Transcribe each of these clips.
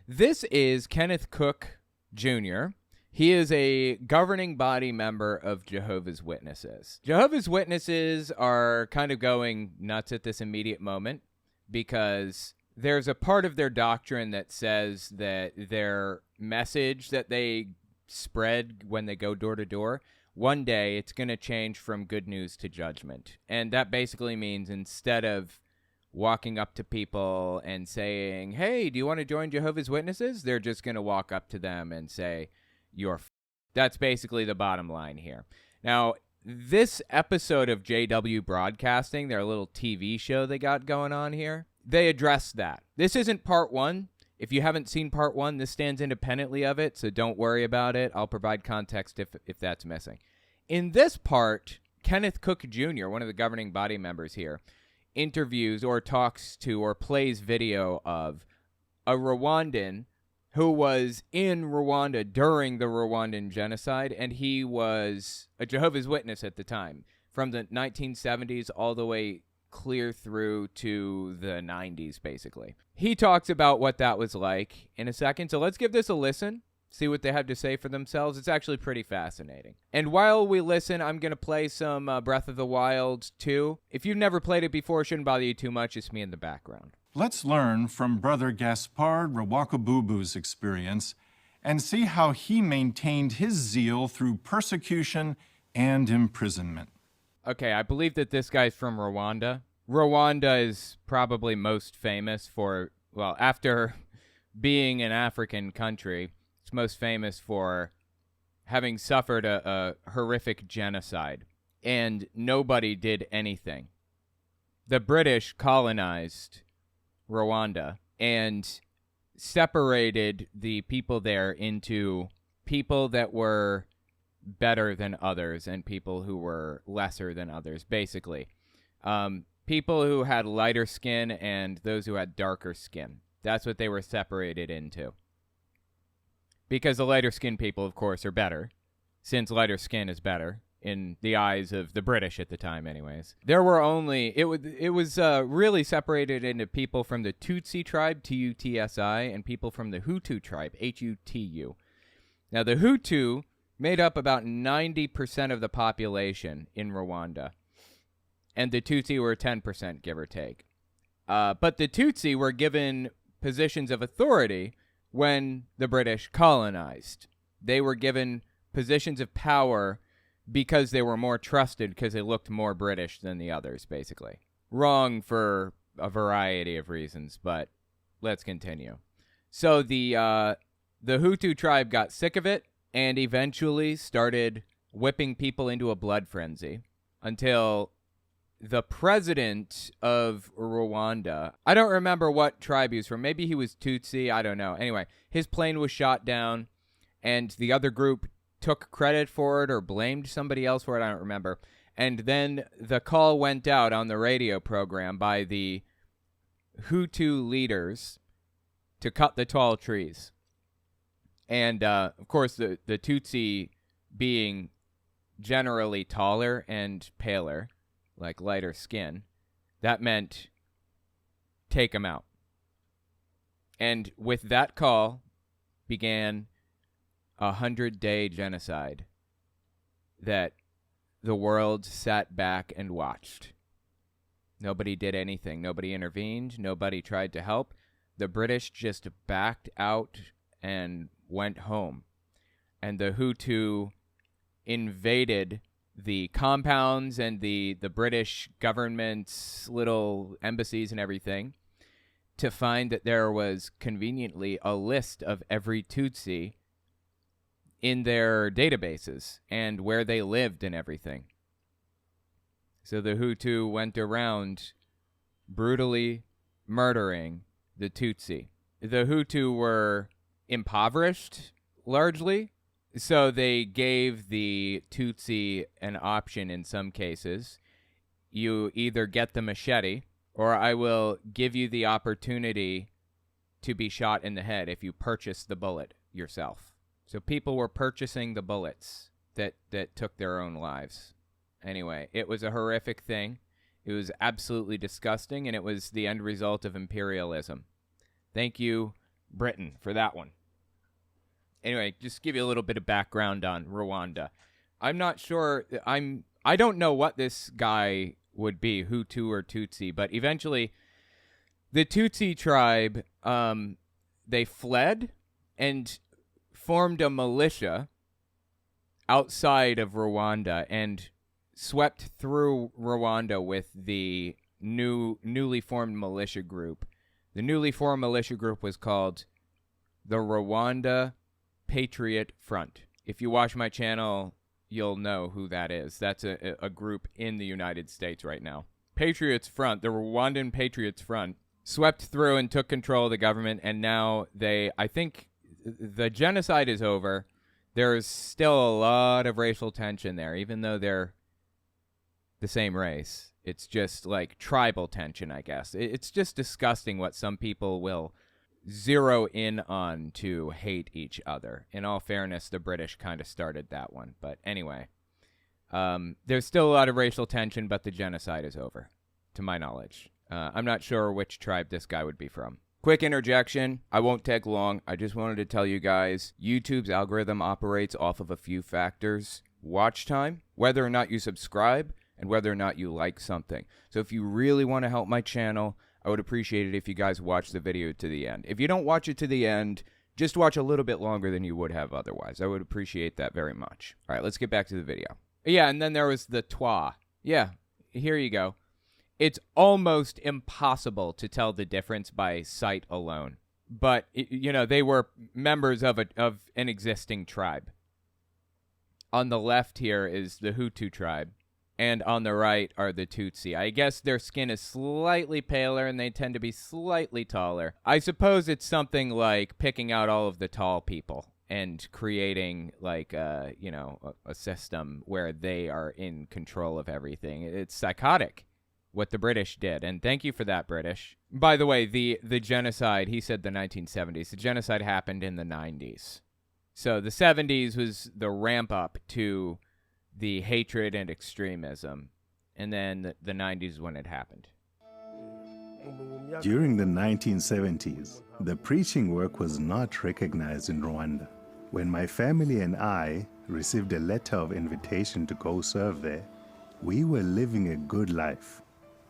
This is Kenneth Cook Jr. He is a governing body member of Jehovah's Witnesses. Jehovah's Witnesses are kind of going nuts at this immediate moment because there's a part of their doctrine that says that their message that they spread when they go door to door, one day it's going to change from good news to judgment. And that basically means instead of walking up to people and saying, hey, do you want to join Jehovah's Witnesses? They're just going to walk up to them and say, That's basically the bottom line here. Now, this episode of JW Broadcasting, their little TV show they got going on here, they address that. This isn't part one. If you haven't seen part one, this stands independently of it, so don't worry about it. I'll provide context if that's missing. In this part, Kenneth Cook Jr., one of the governing body members here, interviews or talks to or plays video of a Rwandan who was in Rwanda during the Rwandan genocide, and he was a Jehovah's Witness at the time, from the 1970s all the way clear through to the 90s, basically. He talks about what that was like in a second, so let's give this a listen, see what they have to say for themselves. It's actually pretty fascinating. And while we listen, I'm going to play some Breath of the Wild 2. If you've never played it before, it shouldn't bother you too much. It's me in the background. Let's learn from Brother Gaspard Rawakabubu's experience and see how he maintained his zeal through persecution and imprisonment. Okay, I believe that this guy's from Rwanda. Rwanda is probably most famous for, well, after being an African country, it's most famous for having suffered a horrific genocide, and nobody did anything. The British colonized Rwanda and separated the people there into people that were better than others and people who were lesser than others, basically. People who had lighter skin and those who had darker skin. That's what they were separated into. Because the lighter skinned people, of course, are better, since lighter skin is better in the eyes of the British at the time, anyways. There were only, it was really separated into people from the Tutsi tribe, T-U-T-S-I, and people from the Hutu tribe, H-U-T-U. Now, the Hutu made up about 90% of the population in Rwanda, and the Tutsi were 10%, give or take. But the Tutsi were given positions of authority when the British colonized. They were given positions of power because they were more trusted, because they looked more British than the others, basically. Wrong for a variety of reasons, but let's continue. So the Hutu tribe got sick of it and eventually started whipping people into a blood frenzy until the president of Rwanda, I don't remember what tribe he was from. Maybe he was Tutsi. I don't know. Anyway, his plane was shot down, and the other group took credit for it or blamed somebody else for it. I don't remember. And then the call went out on the radio program by the Hutu leaders to cut the tall trees. And, of course, the Tutsi being generally taller and paler, like lighter skin, that meant take them out. And with that call began a 100-day genocide that the world sat back and watched. Nobody did anything. Nobody intervened. Nobody tried to help. The British just backed out and went home. And the Hutu invaded the compounds and the British government's little embassies and everything to find that there was conveniently a list of every Tutsi in their databases and where they lived and everything. So the Hutu went around brutally murdering the Tutsi. The Hutu were impoverished, largely, so they gave the Tutsi an option in some cases. You either get the machete, or I will give you the opportunity to be shot in the head if you purchase the bullet yourself. So people were purchasing the bullets that took their own lives. Anyway, it was a horrific thing. It was absolutely disgusting, and it was the end result of imperialism. Thank you Britain for that one. Anyway, just give you a little bit of background on Rwanda. I'm not sure. I don't know what this guy would be, Hutu or Tutsi, but eventually the Tutsi tribe, they fled and formed a militia outside of Rwanda and swept through Rwanda with the newly formed militia group. The newly formed militia group was called the Rwanda Patriot Front. If you watch my channel, you'll know who that is. That's a group in the United States right now. Patriots Front, the Rwandan Patriots Front, swept through and took control of the government, and now I think the genocide is over. There's still a lot of racial tension there, even though they're the same race. It's just like tribal tension, I guess. It's just disgusting what some people will zero in on to hate each other. In all fairness, the British kind of started that one. But anyway, there's still a lot of racial tension, but the genocide is over, to my knowledge. I'm not sure which tribe this guy would be from. Quick interjection. I won't take long. I just wanted to tell you guys, YouTube's algorithm operates off of a few factors. Watch time, whether or not you subscribe, and whether or not you like something. So if you really want to help my channel, I would appreciate it if you guys watch the video to the end. If you don't watch it to the end, just watch a little bit longer than you would have otherwise. I would appreciate that very much. All right, let's get back to the video. Yeah, and then there was the Twa. Yeah, here you go. It's almost impossible to tell the difference by sight alone. But, you know, they were members of an existing tribe. On the left here is the Hutu tribe, and on the right are the Tutsi. I guess their skin is slightly paler, and they tend to be slightly taller. I suppose it's something like picking out all of the tall people and creating, like, a system where they are in control of everything. It's psychotic what the British did, and thank you for that, British. By the way, the genocide, he said the 1970s. The genocide happened in the 90s. So the 70s was the ramp up to the hatred and extremism, and then the 90s when it happened. During the 1970s, the preaching work was not recognized in Rwanda. When my family and I received a letter of invitation to go serve there, we were living a good life.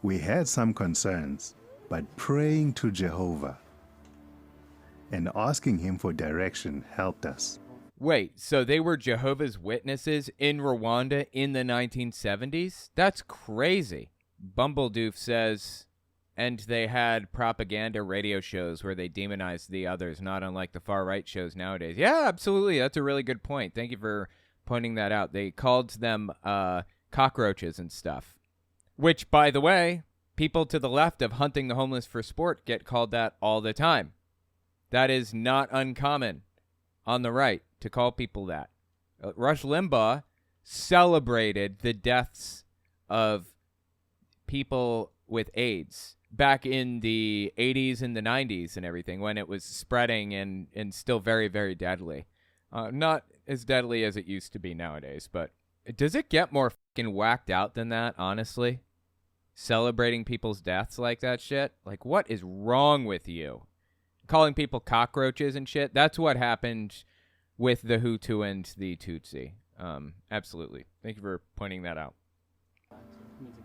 We had some concerns, but praying to Jehovah and asking him for direction helped us. Wait, so they were Jehovah's Witnesses in Rwanda in the 1970s? That's crazy. Bumbledoof says, and they had propaganda radio shows where they demonized the others, not unlike the far-right shows nowadays. Yeah, absolutely. That's a really good point. Thank you for pointing that out. They called them cockroaches and stuff. Which, by the way, people to the left of hunting the homeless for sport get called that all the time. That is not uncommon on the right to call people that. Rush Limbaugh celebrated the deaths of people with AIDS back in the 80s and the 90s and everything when it was spreading and still very, very deadly. Not as deadly as it used to be nowadays, but does it get more fucking whacked out than that, honestly? Celebrating people's deaths like that shit? Like, what is wrong with you? Calling people cockroaches and shit? That's what happened with the Hutu and the Tutsi. Absolutely. Thank you for pointing that out.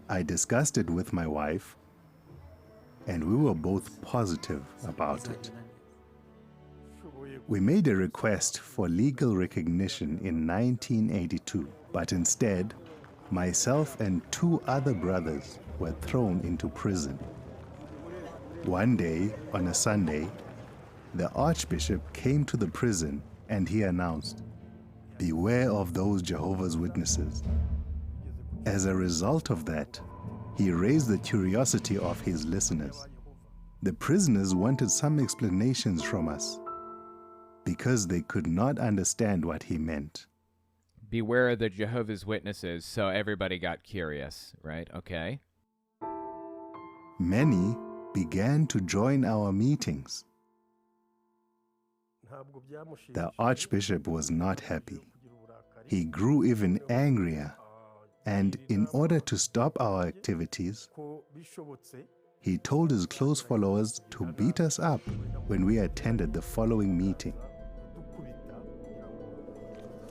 I discussed it with my wife, and we were both positive about it. We made a request for legal recognition in 1982, but instead, myself and 2 other brothers were thrown into prison. One day, on a Sunday, the Archbishop came to the prison and he announced, "Beware of those Jehovah's Witnesses." As a result of that, he raised the curiosity of his listeners. The prisoners wanted some explanations from us because they could not understand what he meant. Beware of the Jehovah's Witnesses, so everybody got curious, right? Okay. Many began to join our meetings. The Archbishop was not happy. He grew even angrier, and in order to stop our activities, he told his close followers to beat us up when we attended the following meeting.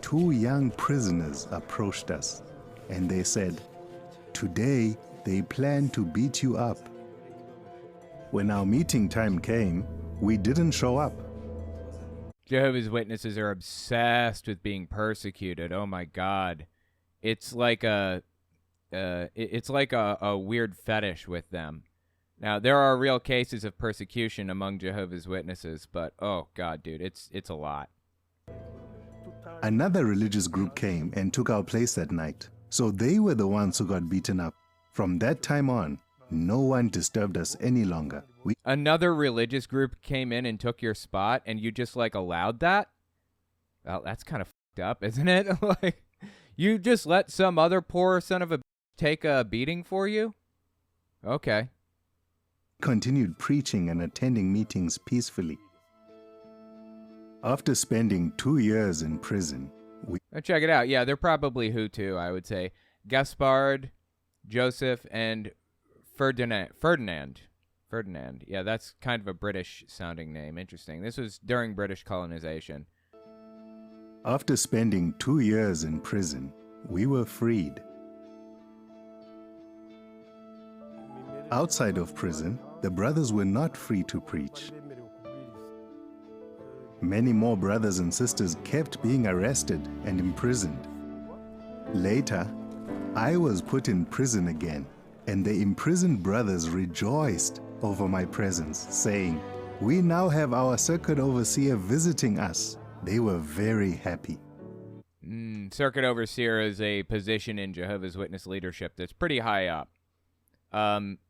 2 young prisoners approached us, and they said, "Today they plan to beat you up." When our meeting time came, we didn't show up. Jehovah's Witnesses are obsessed with being persecuted. Oh my God, it's like a weird fetish with them. Now there are real cases of persecution among Jehovah's Witnesses, but oh God, dude, it's a lot. Another religious group came and took our place that night, so they were the ones who got beaten up. From that time on, no one disturbed us any longer. Another religious group came in and took your spot, and you just like allowed that? Well, that's kind of fucked up, isn't it? Like, you just let some other poor son of a take a beating for you? Okay. Continued preaching and attending meetings peacefully. After spending 2 years in prison, Check it out. Yeah, they're probably Hutu, I would say. Gaspard, Joseph, and Ferdinand. Yeah, that's kind of a British-sounding name. Interesting. This was during British colonization. After spending 2 years in prison, we were freed. Outside of prison, the brothers were not free to preach. Many more brothers and sisters kept being arrested and imprisoned. Later, I was put in prison again, and the imprisoned brothers rejoiced over my presence, saying, "We now have our circuit overseer visiting us." They were very happy. Circuit overseer is a position in Jehovah's Witness leadership that's pretty high up.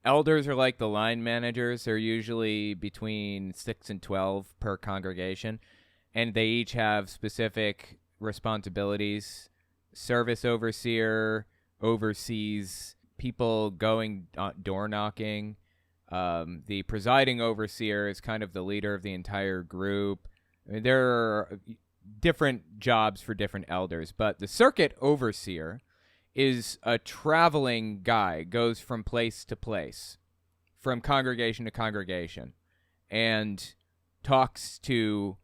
Elders are like the line managers. They're usually between 6 and 12 per congregation, and they each have specific responsibilities. Service overseer oversees people going door knocking. The presiding overseer is kind of the leader of the entire group. I mean, there are different jobs for different elders, but the circuit overseer is a traveling guy, goes from place to place, from congregation to congregation, and talks to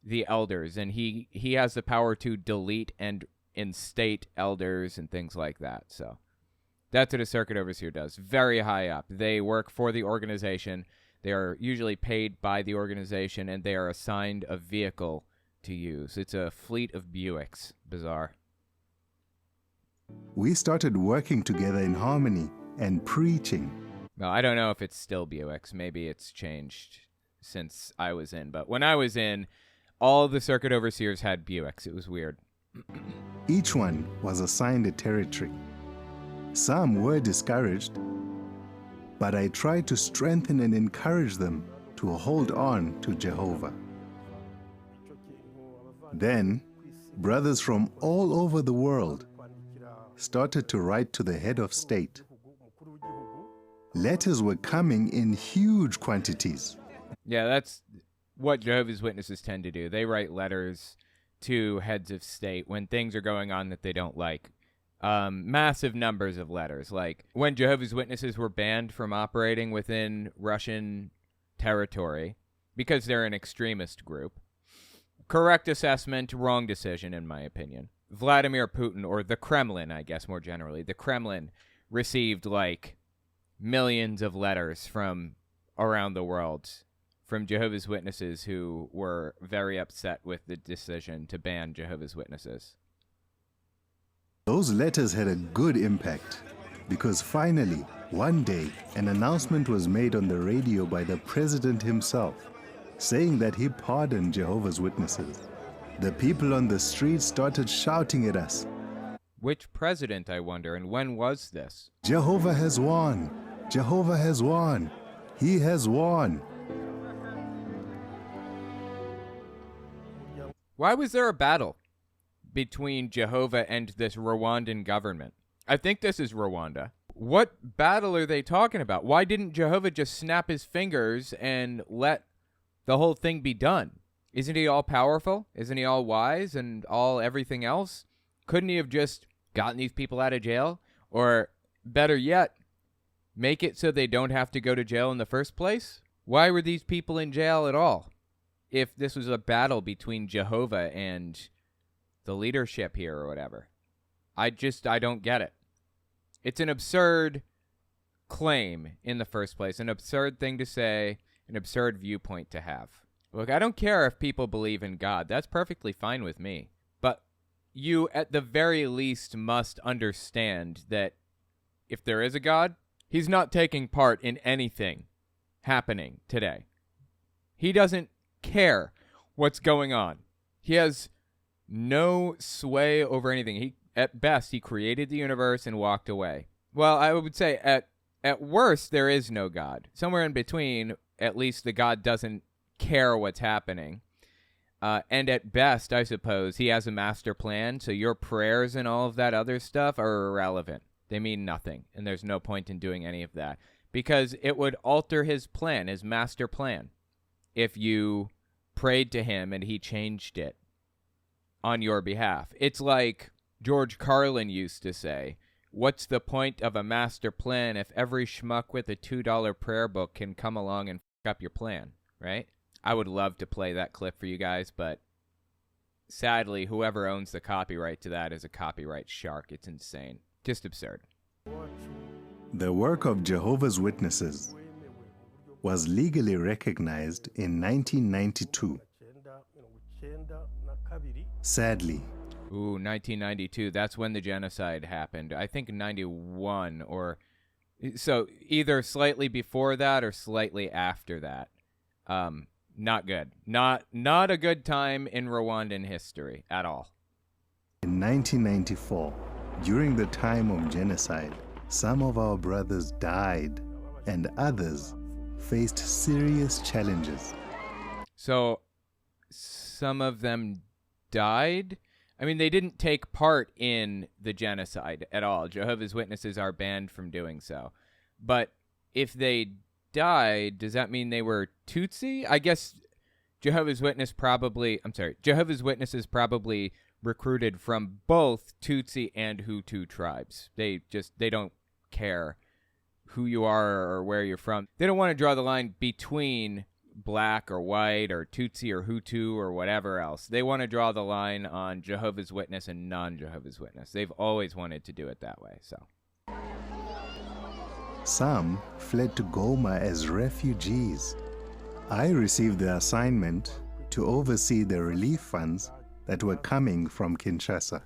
the elders, and he has the power to delete and instate elders and things like that. So that's what a circuit overseer does. Very high up. They work for the organization. They are usually paid by the organization, and they are assigned a vehicle to use. It's a fleet of Buicks. Bizarre. We started working together in harmony and preaching. Well, I don't know if it's still Buicks. Maybe it's changed since I was in. But when I was in, all the circuit overseers had Buicks. It was weird. Each one was assigned a territory. Some were discouraged, but I tried to strengthen and encourage them to hold on to Jehovah. Then, brothers from all over the world started to write to the head of state. Letters were coming in huge quantities. Yeah, that's what Jehovah's Witnesses tend to do. They write letters to heads of state when things are going on that they don't like. Massive numbers of letters. Like when Jehovah's Witnesses were banned from operating within Russian territory because they're an extremist group. Correct assessment, wrong decision, in my opinion. Vladimir Putin, or the Kremlin, I guess more generally, the Kremlin received like millions of letters from around the world from Jehovah's Witnesses who were very upset with the decision to ban Jehovah's Witnesses. Those letters had a good impact because finally, one day, an announcement was made on the radio by the president himself, saying that he pardoned Jehovah's Witnesses. The people on the street started shouting at us. Which president, I wonder, and when was this? Jehovah has won! Jehovah has won! He has won! Why was there a battle between Jehovah and this Rwandan government? I think this is Rwanda. What battle are they talking about? Why didn't Jehovah just snap his fingers and let the whole thing be done? Isn't he all powerful? Isn't he all wise and all everything else? Couldn't he have just gotten these people out of jail? Or better yet, Make it so they don't have to go to jail in the first place? Why were these people in jail at all? If this was a battle between Jehovah and the leadership here or whatever. I don't get it. It's an absurd claim in the first place, an absurd thing to say, an absurd viewpoint to have. Look, I don't care if people believe in God. That's perfectly fine with me. But you, at the very least, must understand that if there is a God, he's not taking part in anything happening today. He doesn't care what's going on. He has no sway over anything. At best, he created the universe and walked away. Well, I would say at worst, there is no God. Somewhere in between, at least the God doesn't care what's happening. And at best, I suppose, he has a master plan, so your prayers and all of that other stuff are irrelevant. They mean nothing, and there's no point in doing any of that. Because it would alter his plan, his master plan, if you prayed to him and he changed it on your behalf. It's like George Carlin used to say, what's the point of a master plan if every schmuck with a $2 prayer book can come along and f*** up your plan, right? I would love to play that clip for you guys, but sadly, whoever owns the copyright to that is a copyright shark. It's insane. Just absurd. The work of Jehovah's Witnesses was legally recognized in 1992. Sadly, Ooh, 1992. That's when the genocide happened. I think 91 or so, either slightly before that or slightly after that. Not good. Not a good time in Rwandan history at all. in 1994, during the time of genocide, some of our brothers died and others faced serious challenges. So, some of them died? I mean, they didn't take part in the genocide at all. Jehovah's Witnesses are banned from doing so. But if they died, does that mean they were Tutsi? I guess Jehovah's Witnesses probably recruited from both Tutsi and Hutu tribes. They don't care who you are or where you're from. They don't want to draw the line between black or white or Tutsi or Hutu or whatever else. They want to draw the line on Jehovah's Witness and non-Jehovah's Witness. They've always wanted to do it that way. So some fled to Goma as refugees. I received the assignment to oversee the relief funds that were coming from Kinshasa.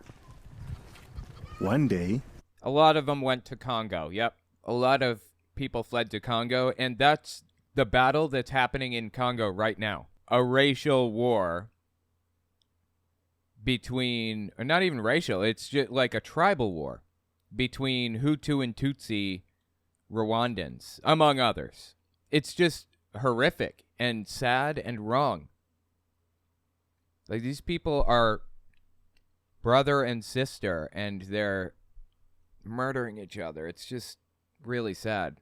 One day, a lot of them went to Congo. Yep. A lot of people fled to Congo, and that's the battle that's happening in Congo right now. A racial war between, or not even racial, it's just like a tribal war between Hutu and Tutsi Rwandans, among others. It's just horrific and sad and wrong. Like, these people are brother and sister, and they're murdering each other. It's just really sad.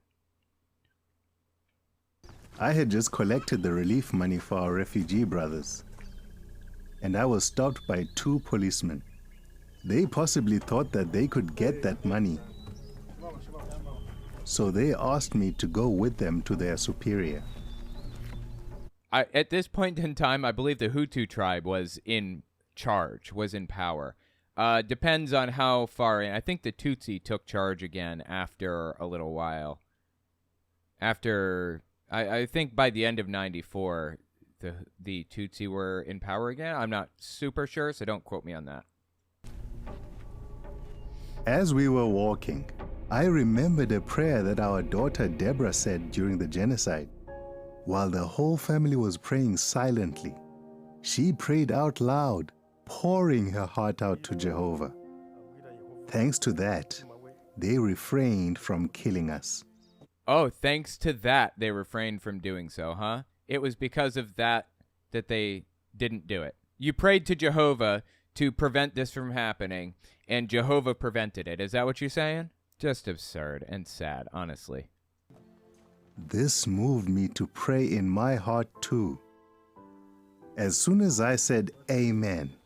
I had just collected the relief money for our refugee brothers, and I was stopped by 2 policemen. They possibly thought that they could get that money, so they asked me to go with them to their superior. At this point in time, I believe the Hutu tribe was in charge, was in power. Depends on how far in. I think the Tutsi took charge again after a little while. After, I think by the end of 94, the Tutsi were in power again. I'm not super sure, so don't quote me on that. As we were walking, I remembered a prayer that our daughter Deborah said during the genocide. While the whole family was praying silently, she prayed out loud, pouring her heart out to Jehovah. Thanks to that, they refrained from killing us. Oh, thanks to that, they refrained from doing so, huh? It was because of that they didn't do it. You prayed to Jehovah to prevent this from happening, and Jehovah prevented it. Is that what you're saying? Just absurd and sad, honestly. This moved me to pray in my heart too. As soon as I said amen,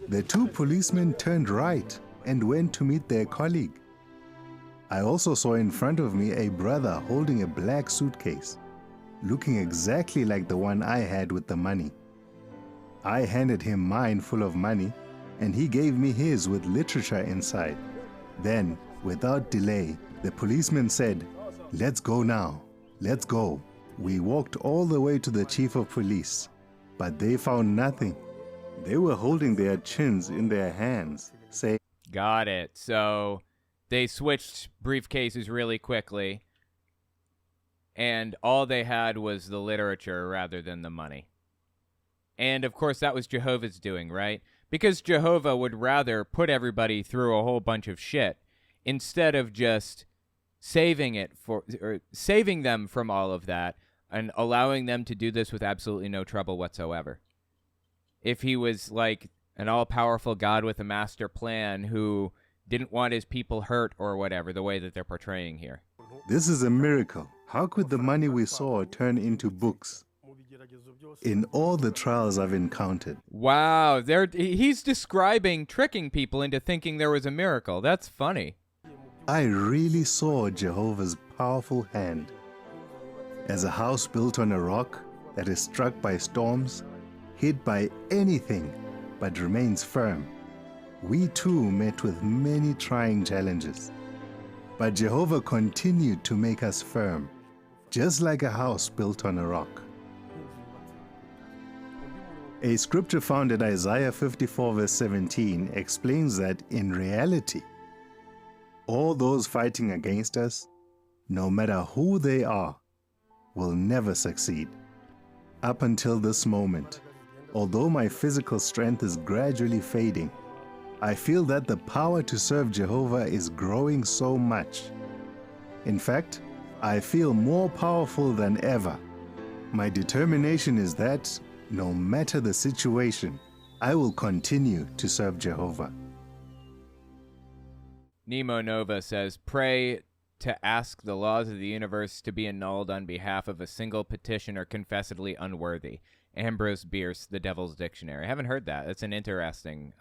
the 2 policemen turned right and went to meet their colleague. I also saw in front of me a brother holding a black suitcase, looking exactly like the one I had with the money. I handed him mine full of money, and he gave me his with literature inside. Then, without delay, the policeman said, "Let's go now, let's go." We walked all the way to the chief of police, but they found nothing. They were holding their chins in their hands, saying, Got it. So they switched briefcases really quickly, and all they had was the literature rather than the money. And, of course, that was Jehovah's doing, right? Because Jehovah would rather put everybody through a whole bunch of shit instead of just saving them from all of that and allowing them to do this with absolutely no trouble whatsoever. If he was like an all-powerful God with a master plan who didn't want his people hurt or whatever, the way that they're portraying here. "This is a miracle. How could the money we saw turn into books?" In all the trials I've encountered, Wow, he's describing tricking people into thinking there was a miracle. That's funny. I really saw Jehovah's powerful hand. As a house built on a rock that is struck by storms, hit by anything, but remains firm, we too met with many trying challenges. But Jehovah continued to make us firm, just like a house built on a rock. A scripture found in Isaiah 54 verse 17 explains that in reality, all those fighting against us, no matter who they are, will never succeed. Up until this moment, although my physical strength is gradually fading, I feel that the power to serve Jehovah is growing so much. In fact, I feel more powerful than ever. My determination is that, no matter the situation, I will continue to serve Jehovah. Nemo Nova says, pray to ask the laws of the universe to be annulled on behalf of a single petitioner confessedly unworthy. Ambrose Bierce, The Devil's Dictionary. I haven't heard that. That's an interesting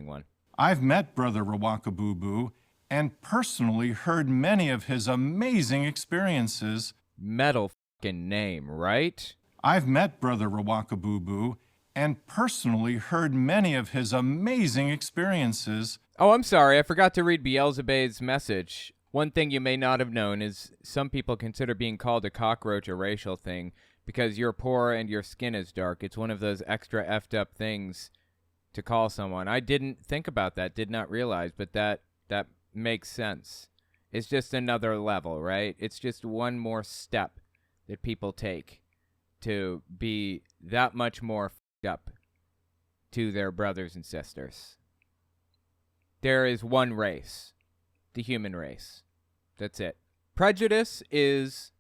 one. I've met Brother Rwakabubu and personally heard many of his amazing experiences. Metal fucking name, right? I've met Brother Rwakabubu and personally heard many of his amazing experiences. Oh, I'm sorry. I forgot to read Beelzebub's message. One thing you may not have known is some people consider being called a cockroach a racial thing because you're poor and your skin is dark. It's one of those extra effed up things to call someone. I didn't think about that, did not realize, but that makes sense. It's just another level, right? It's just one more step that people take to be that much more f***ed up to their brothers and sisters. There is one race, the human race. That's it. Prejudice is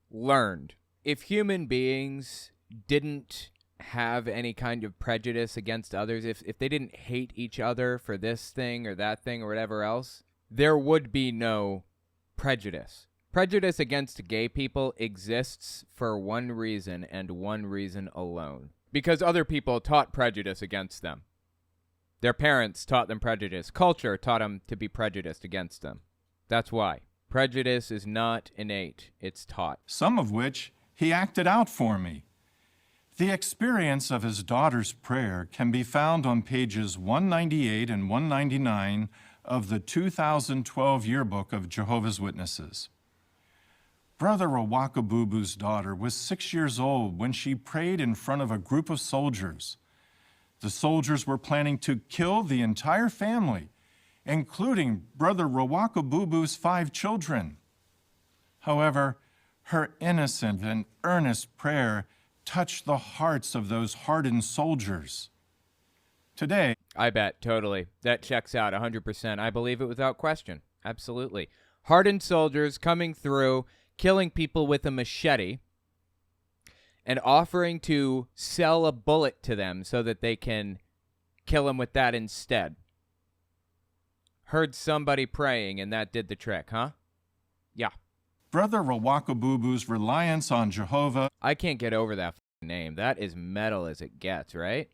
learned. If human beings didn't have any kind of prejudice against others, if they didn't hate each other for this thing or that thing or whatever else, there would be no prejudice. Prejudice against gay people exists for one reason and one reason alone. Because other people taught prejudice against them. Their parents taught them prejudice. Culture taught them to be prejudiced against them. That's why. Prejudice is not innate. It's taught. Some of which he acted out for me. The experience of his daughter's prayer can be found on pages 198 and 199 of the 2012 Yearbook of Jehovah's Witnesses. Brother Rwakabubu's daughter was 6 years old when she prayed in front of a group of soldiers. The soldiers were planning to kill the entire family, including Brother Rwakabubu's 5 children. However, her innocent and earnest prayer touched the hearts of those hardened soldiers. Today, I bet, totally. That checks out 100%. I believe it without question. Absolutely. Hardened soldiers coming through, killing people with a machete, and offering to sell a bullet to them so that they can kill them with that instead. Heard somebody praying, and that did the trick, huh? Yeah. Brother Rwakabubu's reliance on Jehovah. I can't get over that name. That is metal as it gets, right?